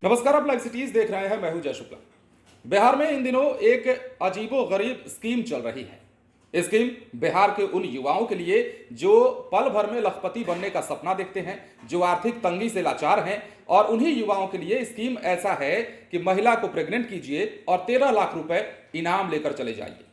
नमस्कार, आप live cities देख रहे हैं। मैं हूं जय शुक्ला। बिहार में इन दिनों एक अजीबोगरीब स्कीम चल रही है। स्कीम बिहार के उन युवाओं के लिए जो पल भर में लखपति बनने का सपना देखते हैं, जो आर्थिक तंगी से लाचार हैं, और उन्हीं युवाओं के लिए स्कीम ऐसा है कि महिला को प्रेग्नेंट कीजिए और 13 लाख रुपए इनाम लेकर चले जाइए।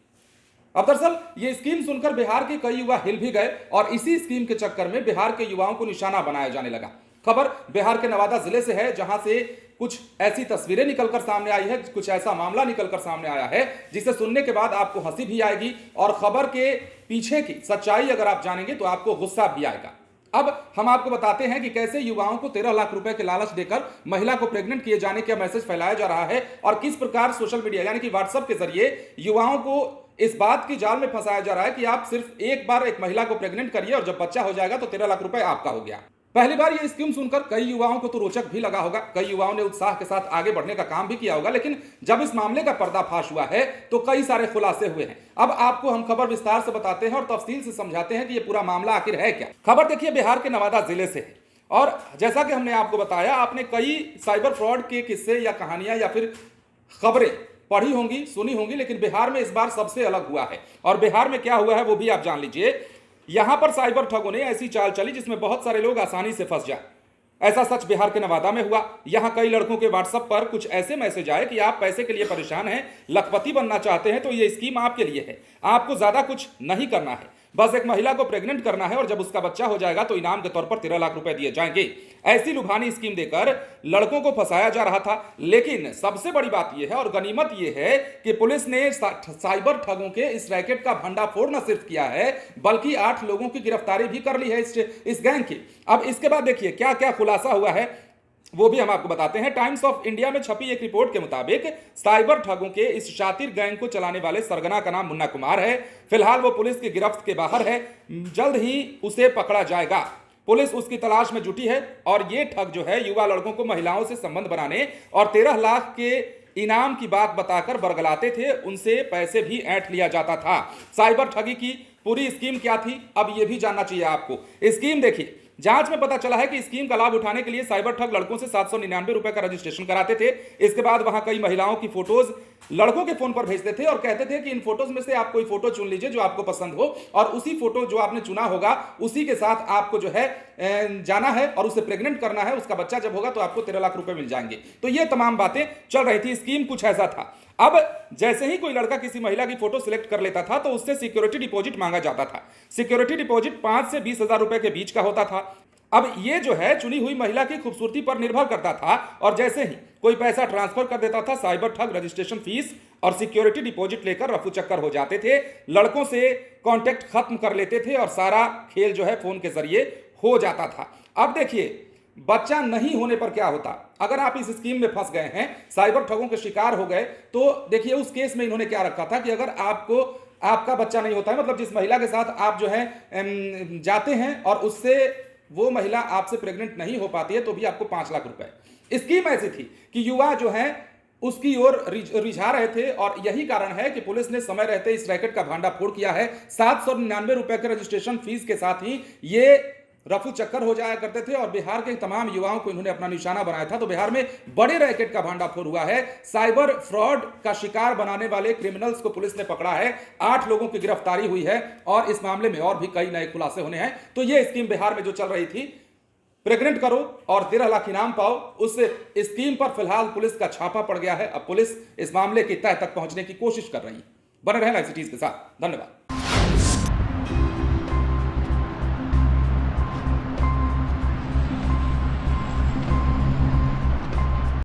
अब दरअसल ये स्कीम सुनकर बिहार के कई युवा हिल भी गए और इसी स्कीम के चक्कर में बिहार के युवाओं को निशाना बनाया जाने लगा। खबर बिहार के नवादा जिले से है, जहां से कुछ ऐसी तस्वीरें निकलकर सामने आई है, कुछ ऐसा मामला निकलकर सामने आया है जिसे सुनने के बाद आपको हंसी भी आएगी और खबर के पीछे की सच्चाई अगर आप जानेंगे तो आपको गुस्सा भी आएगा। अब हम आपको बताते हैं कि कैसे युवाओं को 13 लाख रुपए के लालच देकर महिला को प्रेग्नेंट किए जाने का मैसेज फैलाया जा रहा है और किस प्रकार सोशल मीडिया यानी कि व्हाट्सएप के जरिए युवाओं को इस बात की जाल में फंसाया जा रहा है कि आप सिर्फ एक बार एक महिला को प्रेग्नेंट करिए और जब बच्चा हो जाएगा तो 13 लाख रुपए आपका हो गया। पहली बार ये स्कीम सुनकर कई युवाओं को तो रोचक भी लगा होगा, कई युवाओं ने उत्साह के साथ आगे बढ़ने का काम भी किया होगा, लेकिन जब इस मामले का पर्दाफाश हुआ है तो कई सारे खुलासे हुए हैं। अब आपको हम खबर विस्तार से बताते हैं और तफसील से समझाते हैं कि ये पूरा मामला आखिर है क्या। खबर देखिए बिहार के नवादा जिले से है और जैसा कि हमने आपको बताया, आपने कई साइबर फ्रॉड के किस्से या कहानियां या फिर खबरें पढ़ी होंगी, सुनी होंगी, लेकिन बिहार में इस बार सबसे अलग हुआ है। और बिहार में क्या हुआ है वो भी आप जान लीजिए। यहां पर साइबर ठगों ने ऐसी चाल चली जिसमें बहुत सारे लोग आसानी से फंस जाए। ऐसा सच बिहार के नवादा में हुआ। यहां कई लड़कों के व्हाट्सएप पर कुछ ऐसे मैसेज आए कि आप पैसे के लिए परेशान हैं, लखपति बनना चाहते हैं तो ये स्कीम आपके लिए है। आपको ज्यादा कुछ नहीं करना है, बस एक महिला को प्रेग्नेंट करना है और जब उसका बच्चा हो जाएगा तो इनाम के तौर पर 13 लाख रुपए दिए जाएंगे। ऐसी लुभानी स्कीम देकर लड़कों को फंसाया जा रहा था। लेकिन सबसे बड़ी बात यह है और गनीमत यह है कि पुलिस ने साइबर ठगों के इस रैकेट का भंडाफोड़ न सिर्फ किया है बल्कि 8 लोगों की गिरफ्तारी भी कर ली है इस गैंग की। अब इसके बाद देखिए क्या क्या खुलासा हुआ है वो भी हम आपको बताते हैं। टाइम्स ऑफ इंडिया में छपी एक रिपोर्ट के मुताबिक साइबर ठगों के इस शातिर गैंग को चलाने वाले सरगना का नाम मुन्ना कुमार है। फिलहाल वो पुलिस की गिरफ्त के बाहर है, जल्द ही उसे पकड़ा जाएगा। पुलिस उसकी तलाश में जुटी है और ये ठग जो है युवा लड़कों को महिलाओं से संबंध बनाने और 13 लाख के इनाम की बात बताकर बरगलाते थे, उनसे पैसे भी ऐंठ लिया जाता था। साइबर ठगी की पूरी स्कीम क्या थी, अब यह भी जानना चाहिए आपको। स्कीम देखिए, जांच में पता चला है कि स्कीम का लाभ उठाने के लिए साइबर ठग लड़कों से 799 रुपए का रजिस्ट्रेशन कराते थे। इसके बाद वहां कई महिलाओं की फोटोज लड़कों के फोन पर भेजते थे और कहते थे कि इन फोटोज में से आप कोई फोटो चुन लीजिए जो आपको पसंद हो और उसी फोटो जो आपने चुना होगा उसी के साथ आपको जो है जाना है और उसे प्रेग्नेंट करना है। उसका बच्चा जब होगा तो आपको 13 लाख रुपए मिल जाएंगे। तो ये तमाम बातें चल रही थी। स्कीम कुछ ऐसा था। अब जैसे ही कोई लड़का किसी महिला की फोटो सिलेक्ट कर लेता था तो उससे सिक्योरिटी डिपॉजिट मांगा जाता था। सिक्योरिटी डिपॉजिट 5 से 20 हजार रुपए के बीच का होता था। अब ये जो है चुनी हुई महिला की खूबसूरती पर निर्भर करता था और जैसे ही कोई पैसा ट्रांसफर कर देता था, साइबर ठग रजिस्ट्रेशन फीस और सिक्योरिटी डिपॉजिट लेकर रफू चक्कर हो जाते थे। लड़कों से कांटेक्ट खत्म कर लेते थे और सारा खेल जो है फोन के जरिए हो जाता था। अब देखिए बच्चा नहीं होने पर क्या होता। अगर आप इस स्कीम में फंस गए हैं, साइबर ठगों के शिकार हो गए, तो देखिए उस केस में इन्होंने क्या रखा था कि अगर आपका बच्चा नहीं होता है, मतलब जिस महिला के साथ आप जो है जाते हैं और उससे वो महिला आपसे प्रेग्नेंट नहीं हो पाती है तो भी आपको 5 लाख रुपए। स्कीम ऐसी थी कि युवा जो है उसकी ओर रिझा रहे थे और यही कारण है कि पुलिस ने समय रहते इस रैकेट का भांडाफोड़ किया है। 799 रुपए के रजिस्ट्रेशन फीस के साथ ही ये रफू चक्कर हो जाया करते थे और बिहार के तमाम युवाओं को इन्होंने अपना निशाना बनाया था। तो बिहार में बड़े रैकेट का भांडाफोड़ हुआ है। साइबर फ्रॉड का शिकार बनाने वाले क्रिमिनल्स को पुलिस ने पकड़ा है। 8 लोगों की गिरफ्तारी हुई है और इस मामले में और भी कई नए खुलासे होने हैं। तो ये स्कीम बिहार में जो चल रही थी, प्रेग्नेंट करो और 13 लाख इनाम पाओ, उस स्कीम पर फिलहाल पुलिस का छापा पड़ गया है। अब पुलिस इस मामले की तह तक पहुंचने की कोशिश कर रही है। बने रहें लाइव सिटीज के साथ। धन्यवाद।